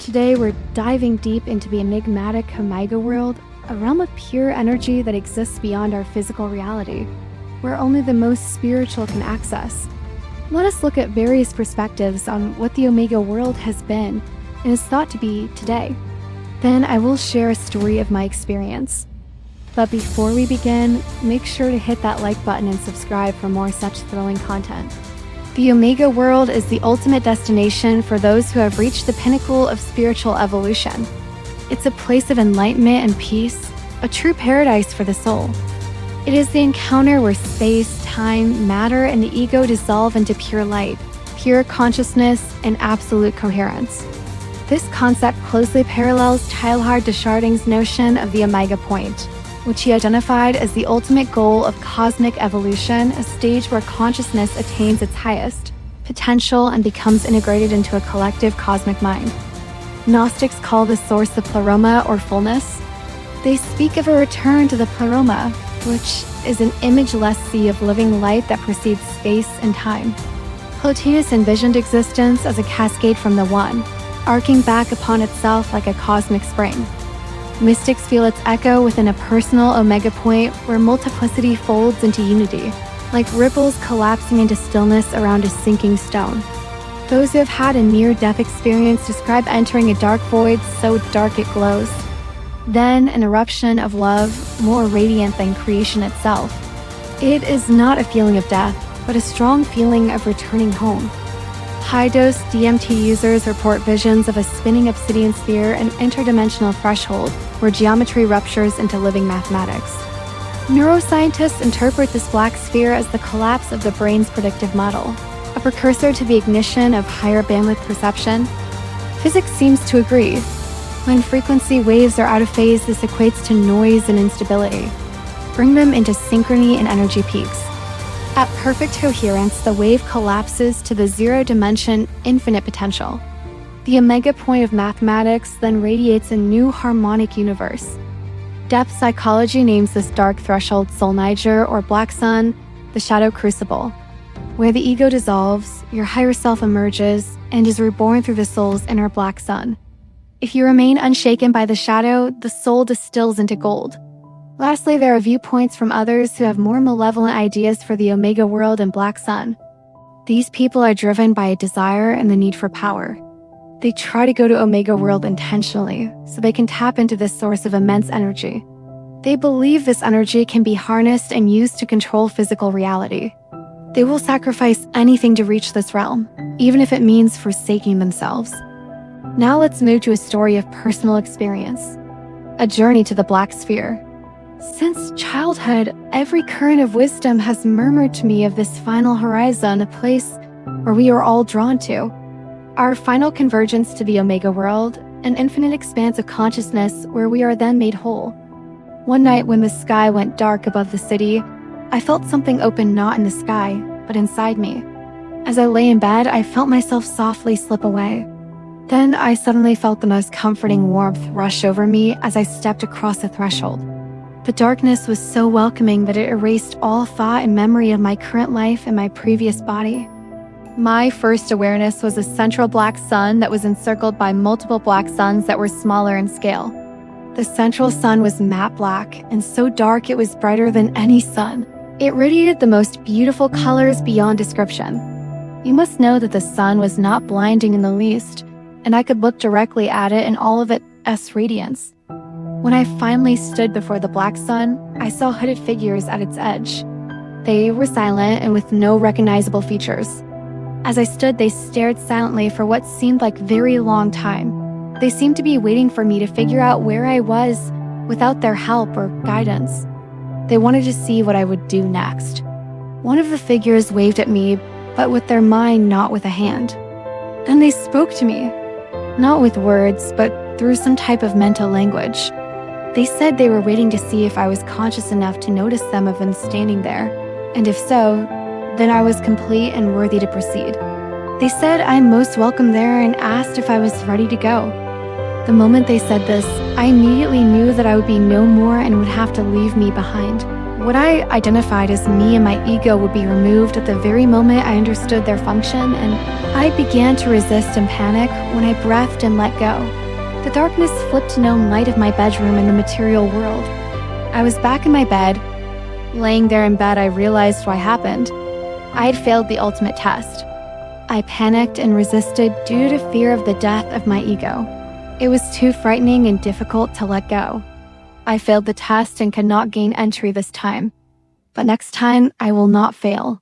Today, we're diving deep into the enigmatic Omega world, a realm of pure energy that exists beyond our physical reality, where only the most spiritual can access. Let us look at various perspectives on what the Omega world has been and is thought to be today. Then I will share a story of my experience. But before we begin, make sure to hit that like button and subscribe for more such thrilling content. The Omega world is the ultimate destination for those who have reached the pinnacle of spiritual evolution. It's a place of enlightenment and peace, a true paradise for the soul. It is the encounter where space, time, matter, and the ego dissolve into pure light, pure consciousness, and absolute coherence. This concept closely parallels Teilhard's notion of the Omega point, which he identified as the ultimate goal of cosmic evolution, a stage where consciousness attains its highest potential and becomes integrated into a collective cosmic mind. Gnostics call this source the Pleroma, or fullness. They speak of a return to the Pleroma, which is an imageless sea of living light that precedes space and time. Plotinus envisioned existence as a cascade from the One, arcing back upon itself like a cosmic spring. Mystics feel its echo within a personal Omega point where multiplicity folds into unity, like ripples collapsing into stillness around a sinking stone. Those who have had a near-death experience describe entering a dark void so dark it glows. Then an eruption of love, more radiant than creation itself. It is not a feeling of death, but a strong feeling of returning home. High-dose DMT users report visions of a spinning obsidian sphere and interdimensional threshold where geometry ruptures into living mathematics. Neuroscientists interpret this black sphere as the collapse of the brain's predictive model, a precursor to the ignition of higher bandwidth perception. Physics seems to agree. When frequency waves are out of phase, this equates to noise and instability. Bring them into synchrony and energy peaks. At perfect coherence, the wave collapses to the zero-dimension, infinite potential. The Omega point of mathematics then radiates a new harmonic universe. Depth psychology names this dark threshold Sol Niger, or Black Sun, the shadow crucible, where the ego dissolves, your higher self emerges, and is reborn through the soul's inner black sun. If you remain unshaken by the shadow, the soul distills into gold. Lastly, there are viewpoints from others who have more malevolent ideas for the Omega world and Black Sun. These people are driven by a desire and the need for power. They try to go to Omega world intentionally, so they can tap into this source of immense energy. They believe this energy can be harnessed and used to control physical reality. They will sacrifice anything to reach this realm, even if it means forsaking themselves. Now let's move to a story of personal experience. A journey to the Black Sphere. Since childhood, every current of wisdom has murmured to me of this final horizon, a place where we are all drawn to. Our final convergence to the Omega world, an infinite expanse of consciousness where we are then made whole. One night when the sky went dark above the city, I felt something open not in the sky, but inside me. As I lay in bed, I felt myself softly slip away. Then I suddenly felt the most comforting warmth rush over me as I stepped across the threshold. The darkness was so welcoming that it erased all thought and memory of my current life and my previous body. My first awareness was a central black sun that was encircled by multiple black suns that were smaller in scale. The central sun was matte black and so dark it was brighter than any sun. It radiated the most beautiful colors beyond description. You must know that the sun was not blinding in the least, and I could look directly at it in all of its radiance. When I finally stood before the black sun, I saw hooded figures at its edge. They were silent and with no recognizable features. As I stood, they stared silently for what seemed like a very long time. They seemed to be waiting for me to figure out where I was without their help or guidance. They wanted to see what I would do next. One of the figures waved at me, but with their mind, not with a hand. Then they spoke to me, not with words, but through some type of mental language. They said they were waiting to see if I was conscious enough to notice them of them standing there, and if so, then I was complete and worthy to proceed. They said I'm most welcome there and asked if I was ready to go. The moment they said this, I immediately knew that I would be no more and would have to leave me behind. What I identified as me and my ego would be removed at the very moment I understood their function, and I began to resist and panic when I breathed and let go. The darkness flipped to known light of my bedroom in the material world. I was back in my bed. Laying there in bed, I realized what happened. I had failed the ultimate test. I panicked and resisted due to fear of the death of my ego. It was too frightening and difficult to let go. I failed the test and could not gain entry this time. But next time, I will not fail.